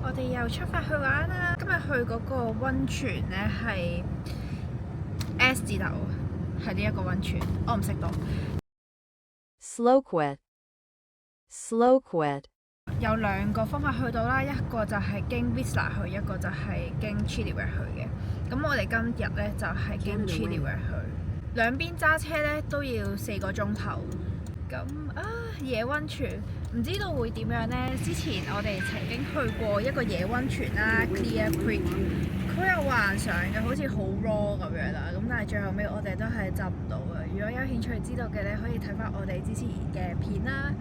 我哋又出發去玩啦！今日去嗰個溫泉呢係 S 字頭，係呢一個溫泉，我唔識讀。Sloquet 有兩個方法去到啦，一個就係經 Whistler 去，一個就係經 Chilliwack 去嘅。咁我哋今日呢就係經 Chilliwack 去，兩邊揸車呢都要4個鐘頭。咁野溫泉唔知道會點樣呢？之前我哋曾經去過一個野溫泉啦 ，Clear Creek， 佢有幻想嘅，好似好 raw 咁樣啦。咁但係最後尾我哋都係浸唔到嘅。如果有興趣知道嘅咧，可以睇翻我哋之前嘅片啦。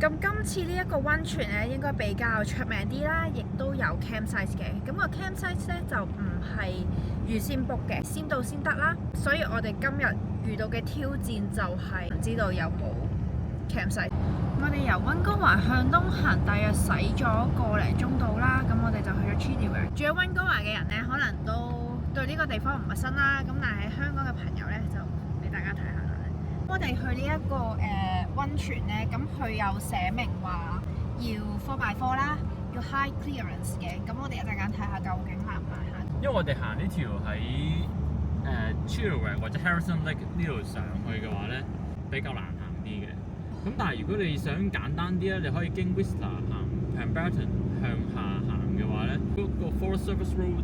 咁今次呢一個溫泉咧，應該比較出名啲啦，亦都有 campsite 嘅。咁個 campsite 咧就唔係預先 book 嘅，先到先得啦。所以我哋今日遇到嘅挑戰就係唔知道有冇 campsite。我哋由溫哥華向東行，大約駛咗個零鐘到啦。咁我哋就去咗 Chilliwack。住喺溫哥華嘅人咧，可能都對呢個地方唔陌生啦。咁但係香港嘅朋友咧，就俾大家睇下啦。我哋去呢一個溫泉咧，咁佢有寫明話要 4x4 啦，要 high clearance 嘅。咁我哋一陣間睇下究竟難唔難行。因為我哋行呢條喺Chilliwack 或者 Harrison Lake 呢度上去嘅話咧，比較難行啲嘅。咁但係如果你想簡單啲咧，你可以經 Whistler 行 Pemberton 向下行嘅話咧，嗰個 Forest Service Road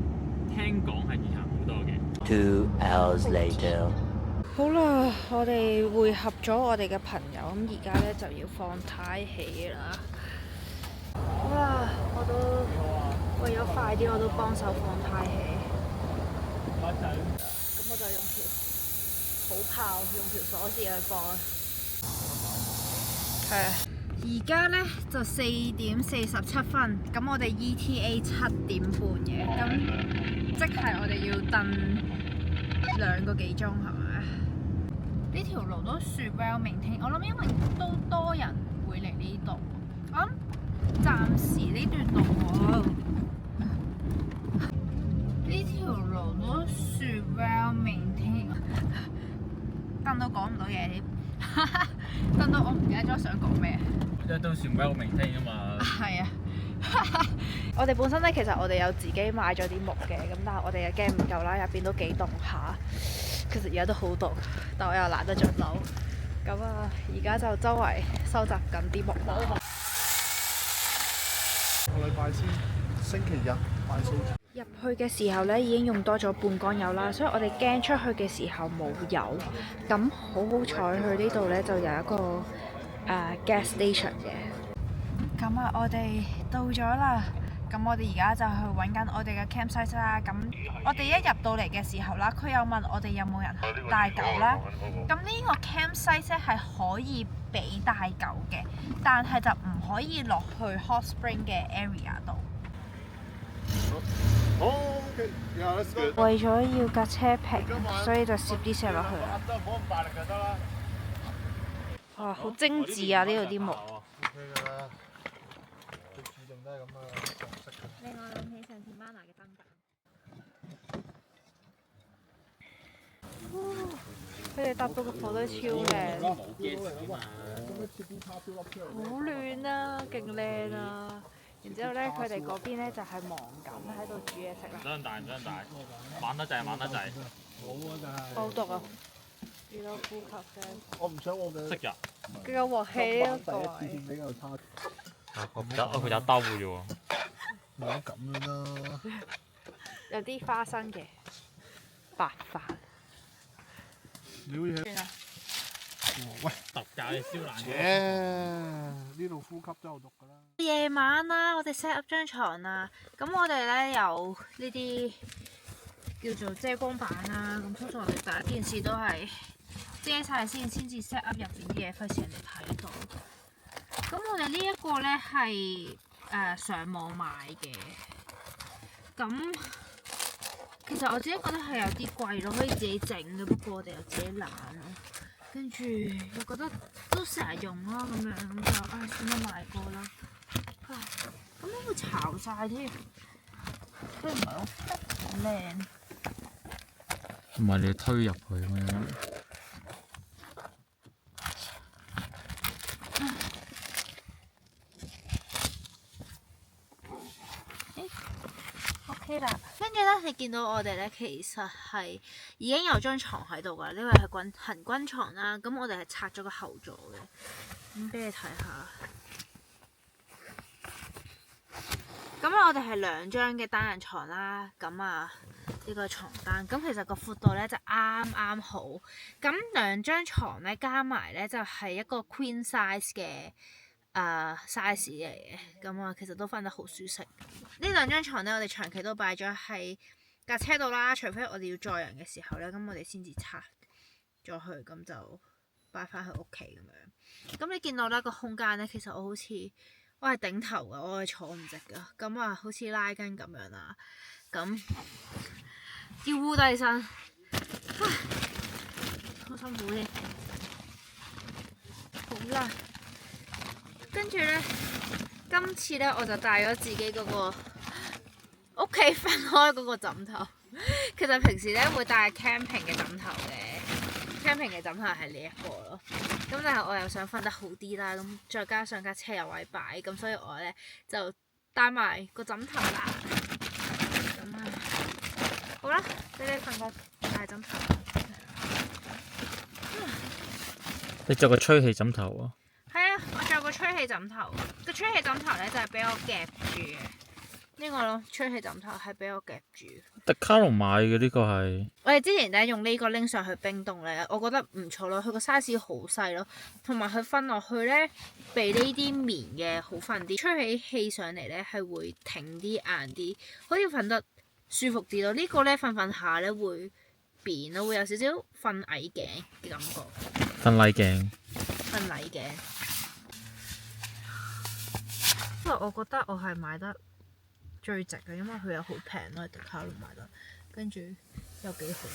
聽講係易行好多嘅。2 hours later。好啦，我哋會合咗我哋嘅朋友，咁而家咧就要放太起啦。哇！我都為咗快啲，我都幫手放太起。咁我就用條土炮，用條鎖匙去放。而家咧就4點47分，咁我哋 ETA 7點半嘅，咁即係我哋要等2個幾鐘，係咪？呢條路都算 well maintained，我諗因為都多人會嚟呢度。我諗暫時呢段路呢條路都算 well maintained， 等到講唔到嘢添，等到我唔記得咗想講咩。即係都算 well maintained 啊嘛。係啊，我哋本身咧其實我哋有自己買咗啲木嘅，咁但係我哋又驚唔夠啦，入邊都幾凍下。其實而家都好凍，但我又懶得着樓。咁而家就周圍收集緊啲木啦。個禮拜先，星期日買數。入去嘅時候咧，已經用多咗半缸油啦，所以我哋驚出去嘅時候冇油。咁好彩去呢度咧就有一個gas station 嘅。咁我哋到咗啦。咁我哋而家就去揾緊我哋嘅 campsite 啦。咁我哋一入到嚟嘅時候啦，佢有問我哋有冇人帶狗啦。咁呢個 campsite 咧係可以俾帶狗嘅，但係就唔可以落去 hot spring 嘅 area 度。為咗要架車平，所以就攝啲石落去啦。哇，好精緻啊！呢度啲木。令我諗起上次 Mana 嘅燈膽。佢哋搭到個火都超靚，好暖啊，勁靚啊！然之後咧，佢哋嗰邊咧就係忙緊喺度煮嘢食啦。唔想大，唔想大，玩得滯，玩得滯。好毒啊！遇到呼吸聲。我唔想我嘅。識㗎。佢有鑊氣呢一個位。比較差。佢有兜嘅啫喎。冇得咁樣啦。有啲花生嘅白飯。料嘢。算啦。喂，特價嘅燒冷嘢。呢度呼吸都有毒㗎啦。夜晚啦，我哋 set up 張床啦。咁我哋咧有呢啲叫做遮光板啦。咁通常我哋第一件事都係遮晒先至 set up 入邊啲嘢，費事人哋睇到。咁我哋呢一個咧係上網買嘅。咁其實我自己覺得係有啲貴咯，可以自己整嘅，不過我哋又自己懶咯。跟住又覺得都成日用啦，咁樣咁就算啦，買過啦。咁樣會巢晒添，佢唔係好靚。唔係你要推入去咁樣。OK 啦，跟住咧，你見到我哋咧，其實係已經有張床喺度㗎，呢個係行軍床啦。咁我哋係拆咗個後座嘅，咁俾你睇下。咁我哋係2張嘅單人床啦。咁啊，呢個床單，咁其實個闊度咧就啱啱好。咁2張床咧加埋咧就係一個 queen size 嘅size 嚟嘅。咁啊，其實都瞓得好舒適。呢2張床咧，我哋長期都擺咗喺架車度啦，除非我哋要載人嘅時候咧，咁我哋先至拆咗佢，咁就擺翻去屋企咁樣。咁你見到啦，個空間咧，其實我係頂頭㗎，我係坐唔直㗎，咁啊好似拉筋咁樣啦，咁要烏低身，好辛苦添。好啦，跟住咧，今次咧我就帶咗自己嗰個屋企分開嗰個枕頭。其實平時咧會帶 camping 嘅枕頭嘅。camping 嘅枕頭係呢一個咯，咁但係我又想瞓得好啲啦，咁再加上架車有位擺，咁所以我咧就帶埋個枕頭啦。咁啊，好啦，俾你瞓個大枕頭。你着個吹氣枕頭喎？係啊，我着個吹氣枕頭，個吹氣枕頭咧就係俾我夾住嘅。呢個咯，吹氣枕頭係俾我夾住。迪卡龍買嘅呢個係。我哋之前咧用呢個拎上去冰凍咧，我覺得唔錯咯。佢個 size 好細咯，同埋佢瞓落去咧，比呢啲棉嘅好瞓啲。吹起氣上嚟咧係會挺啲硬啲，好似瞓得舒服啲咯。呢個咧瞓下咧會扁咯，會有少少瞓矮頸嘅感覺。瞓禮鏡。瞓禮頸。因為我覺得我係買得最值嘅，因為佢又好平咯，迪卡龍買得，跟住又幾好。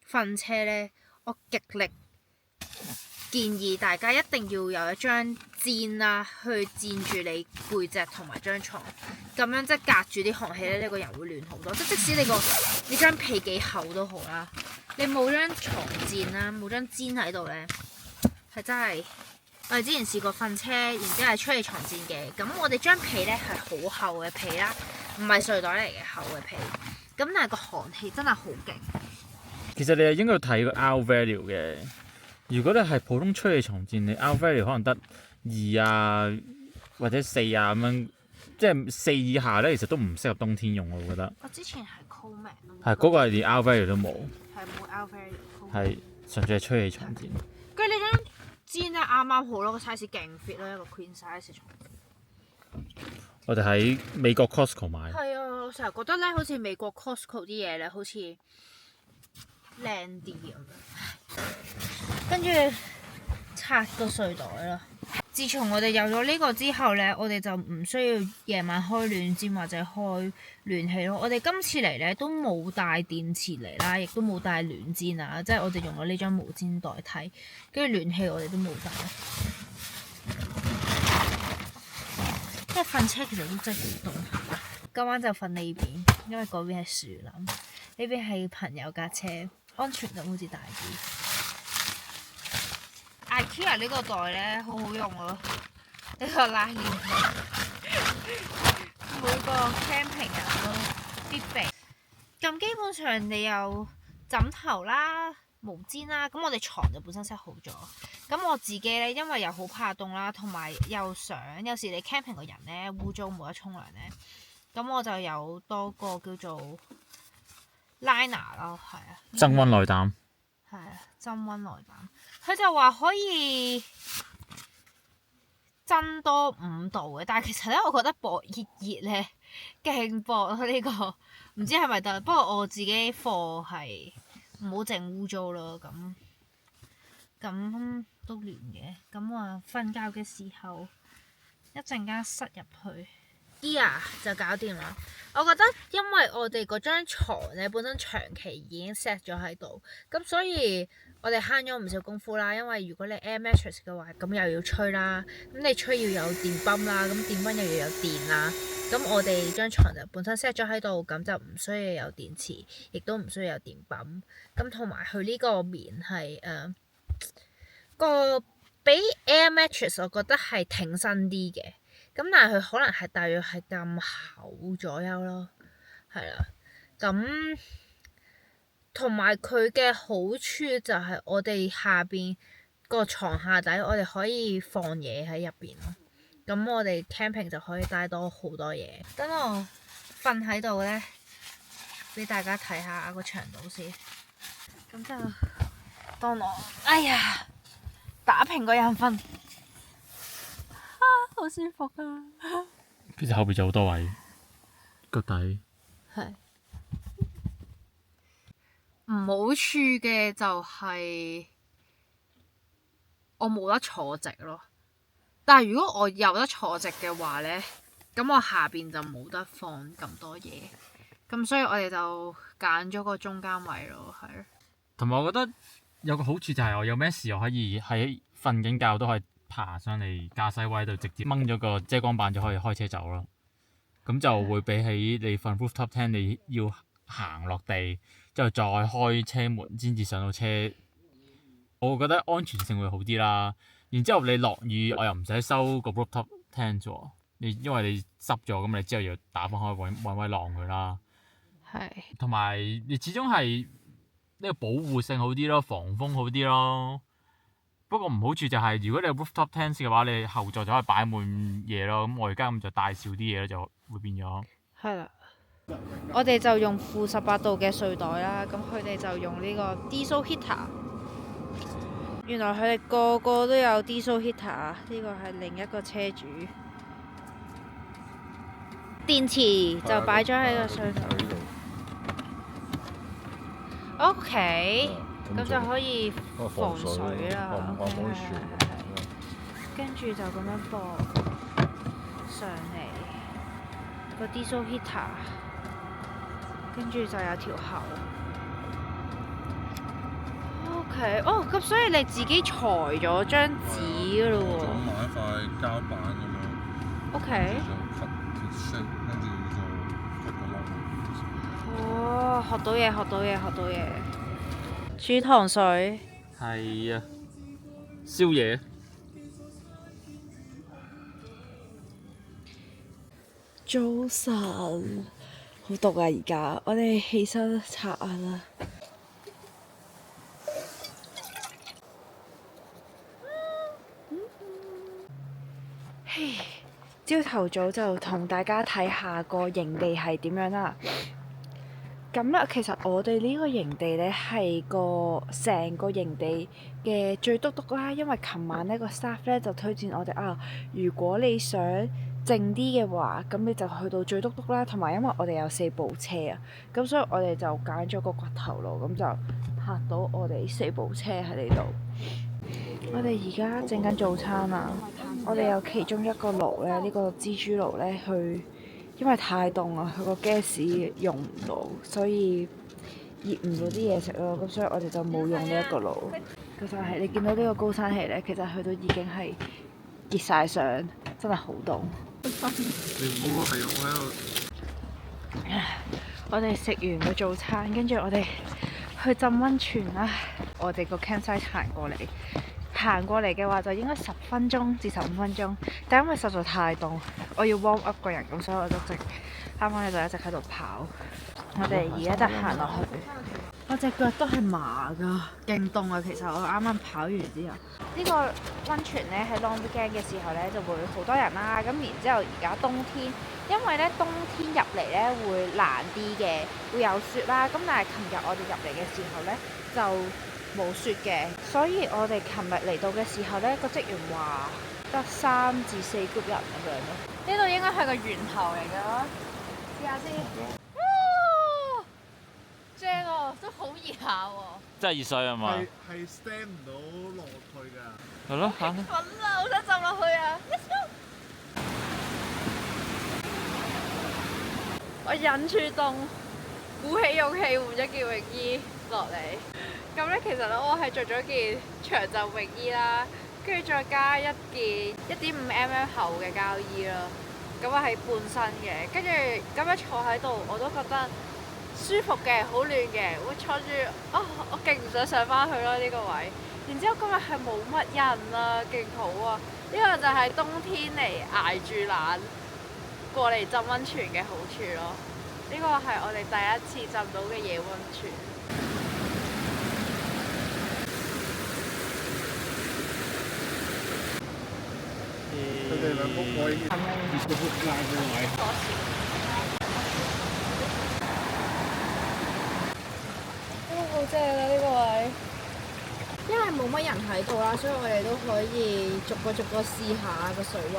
瞓車呢，我極力建議大家一定要有一張墊啦，去墊住你背脊同埋張床，咁樣即係隔住啲寒氣咧，你個人會暖好多。即使你張被幾厚都好啦，你冇張床墊啦，冇張墊喺度咧，係真係我哋之前試過瞓車，然之後係吹氣床墊嘅。咁我哋張被咧係好厚嘅被啦，唔係睡袋嚟嘅厚嘅被。咁但係個寒氣真係好勁。其實你係應該要睇個 out value 嘅。如果你係普通吹氣床墊，你 out value 可能得2啊或者4啊咁樣，即係4以下咧，其實都唔適合冬天用，我覺得。我之前係 Coleman 係嗰個係連 out value 都冇。係冇 out value。係純粹係吹氣床墊。跟住呢張氈咧啱啱好咯，個 size 勁 fit 咯，一個 queen size 床。我哋喺美國 Costco 買。係啊，我成日覺得咧，好似美國 Costco 啲嘢咧，好似靚啲咁樣。跟住拆個睡袋啦。自從我哋有咗呢個之後咧，我哋就唔需要夜晚開暖氈或者開暖氣咯。我哋今次嚟咧都冇帶電池嚟啦，亦都冇帶暖氈啊，即係我哋用咗呢張毛氈代替。跟住暖氣我哋都冇帶。即係瞓車其實都真係幾凍下。今晚就瞓呢邊，因為嗰邊係樹林，呢邊係朋友架車，安全感好似大啲。IKEA 呢個袋咧好好用咯，呢個拉鏈袋，每個 camping 人都必備。咁基本上你有枕頭啦、毛氈啦，咁我哋床就本身 set 好咗。咁我自己咧，因為又好怕凍啦，同埋又想有時你 camping 個人咧污糟冇得沖涼咧，咁我就有多個叫做 liner 咯，係啊，增溫內膽。係啊，增溫內膽。佢就話可以增多5度嘅，但係其實咧，我覺得薄熱咧勁薄咯呢個，唔知係咪得？不過我自己貨係唔好整污糟咯，咁都暖嘅。咁啊，瞓覺嘅時候一陣間塞入去。gear 就搞掂啦。我覺得因為我哋嗰張牀咧本身長期已經 set 咗喺度，咁所以我哋慳咗唔少功夫啦，因為如果你 air mattress 嘅話，咁又要吹啦，咁你吹要有電泵啦，咁電泵又要有電啦，咁我哋張床就本身 set 咗喺度，咁就唔需要有電池，亦都唔需要有電泵，咁同埋佢呢個棉係個比 air mattress 我覺得係挺身啲嘅，咁但係佢可能係大約係咁厚左右咯，係啦，咁。同埋佢嘅好處就係我哋下邊個床下底，我哋可以放嘢喺入邊咯。咁我哋 camping 就可以帶多好多嘢。等我瞓喺度咧，俾大家睇下個長度先。咁就當我打平個人瞓，好舒服啊！其實後邊就好多位，腳底。係。唔好處嘅就係我冇得坐直咯，但係如果我有得坐直嘅話咧，咁我下邊就冇得放咁多嘢，咁所以我哋就揀咗個中間位咯，係。同埋我覺得有個好處就係我有咩事我可以喺瞓緊覺都可以爬上嚟駕駛位度直接掹咗個遮光板就可以開車走咯，咁就會比起你瞓 rooftop tent 你要行落地。之後再開車門先至上到車，我覺得安全性會好啲啦。然之後你落雨，我又唔使收個 rooftop tent 喎。因為你濕咗，咁你之後要打翻開揾位晾佢啦。係。同埋你始終係呢個保護性好啲咯，防風好啲咯。不過唔好處就係、如果你有 rooftop tent 嘅話，你後座就可以擺滿嘢咯。咁我而家咁就帶少啲嘢咯，就會變咗。係啦。我哋就用-18度嘅睡袋啦，咁佢哋就用呢個 diesel heater。原來佢哋個個都有 diesel heater， 呢個係另一個車主。電池就擺咗喺個睡袋。OK，咁就可以防水啦。跟住就咁樣播上嚟個 diesel heater。跟住就有條喉。OK，咁所以你自己裁咗張紙㗎咯喎。買一塊膠板咁樣。OK。就貼色，跟住就一個窿。學到嘢。煮糖水。係啊。宵夜。早晨。好凍啊！而家我哋起身刷牙啦。朝頭早就同大家睇下個營地係點樣啦。咁咧，其實我哋呢個營地咧係成個營地嘅最篤篤啦，因為琴晚呢個 staff 咧就推薦我哋如果你想靜啲嘅話，咁你就去到最篤篤啦。同埋因為我哋有4部車啊，咁所以我哋就揀咗個掘頭路，咁就泊到我哋4部車喺呢度。我哋而家整緊早餐啊！我哋有其中一個爐咧，呢個蜘蛛爐咧，因為太凍啊，佢個 gas 用唔到，所以熱唔到啲嘢食咯。咁所以我哋就冇用呢一個爐。咁就係你見到呢個高山氣咧，其實佢都已經係結晒相，真係好凍。我哋食完個早餐，跟住我哋去浸溫泉啦。我哋個 campsite 行過嚟嘅話就應該10分鐘至15分鐘，但因為實在太凍，我要 warm up 個人，咁所以我就啱啱咧就一直喺度跑。我哋而家就行落去。我隻腳都係麻㗎，勁凍啊！其實我啱啱跑完之後，呢個溫泉咧喺 Long Weekend 嘅時候咧就會好多人啦。咁然之後而家冬天，因為咧冬天入嚟咧會難啲嘅，會有雪啦。咁但係琴日我哋入嚟嘅時候咧就冇雪嘅，所以我哋琴日嚟到嘅時候咧個職員話得3至4 group 人咁樣咯。呢度應該係個源頭嚟㗎，試下先。正喎，都好熱下喎。真係熱水啊嘛？係 stand 唔到落去㗎。係咯，行啦。滾啦！好想浸落去啊 ！Let's go！ 我忍住凍，鼓起勇氣換咗件泳衣落嚟。咁咧其實咧我係着咗件長袖泳衣啦，跟住再加一件1.5mm 厚嘅膠衣啦，咁啊係半身嘅，跟住咁樣坐喺度我都覺得舒服嘅，好暖嘅，會坐住我勁唔想上翻去咯呢個位。然之後今日係冇乜人啊，勁好啊！呢個就係冬天嚟捱住冷過嚟浸溫泉嘅好處咯。呢個係我哋第一次浸到嘅野溫泉。佢哋兩幅可以結個幅拉嘅位。好正啊！呢個位。因為冇乜人喺度啦，所以我哋都可以逐個試下個水溫。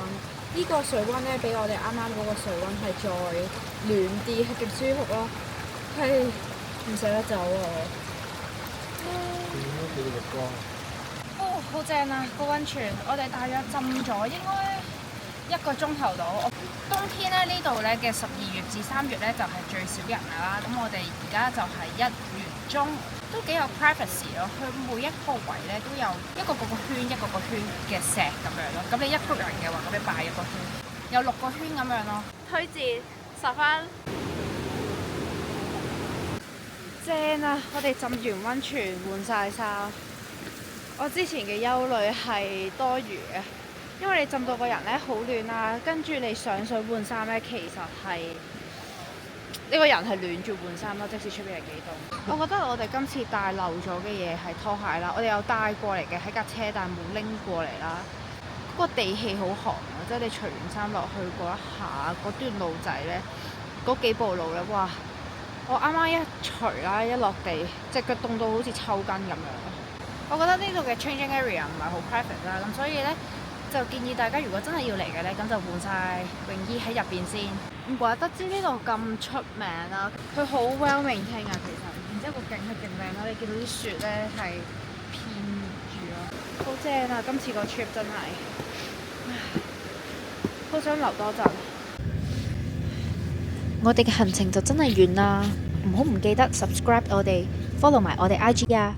呢個水溫咧，比我哋啱啱嗰個水溫係再暖啲，係極舒服咯。係唔捨得走啊！哦，好正啊！個溫泉，我哋大約浸咗應該1個鐘頭到。冬天咧呢度咧嘅12月至3月咧就係最少人㗎啦。咁我哋而家就係1月中。都幾有 privacy 咯，佢每一個位咧都有一個圈嘅石咁樣咯。咁你一 group 人嘅話，咁你擺一個圈，有6個圈咁樣咯。推薦10分，正啊！我哋浸完溫泉換晒衫，我之前嘅憂慮係多餘嘅，因為你浸到個人咧好暖啦，跟住你上水換衫咧，其實係呢個人係暖住換衫咯，即使出邊係幾凍。我覺得我哋今次帶漏咗嘅嘢係拖鞋啦，我哋有帶過嚟嘅喺架車，但係冇拎過嚟啦。嗰個地氣好寒啊，即係你除完衫落去嗰一下，嗰段路仔咧，嗰幾步路咧，哇！我啱啱一除啦，一落地，隻腳凍到好似抽筋咁樣。我覺得呢度嘅 changing area 唔係好 private 啦，咁所以咧就建議大家如果真係要嚟嘅咧，咁就換晒泳衣喺入邊先。唔怪得知呢度咁出名啦，佢好 well maintained 啊，其實。然之後個景係勁靚啦，你見到啲雪咧係偏住咯，好正啊！今次個 trip 真係，好想留多陣。我哋嘅行程就真係完啦，唔好唔記得 subscribe 我哋 ，follow 埋我哋 IG 啊！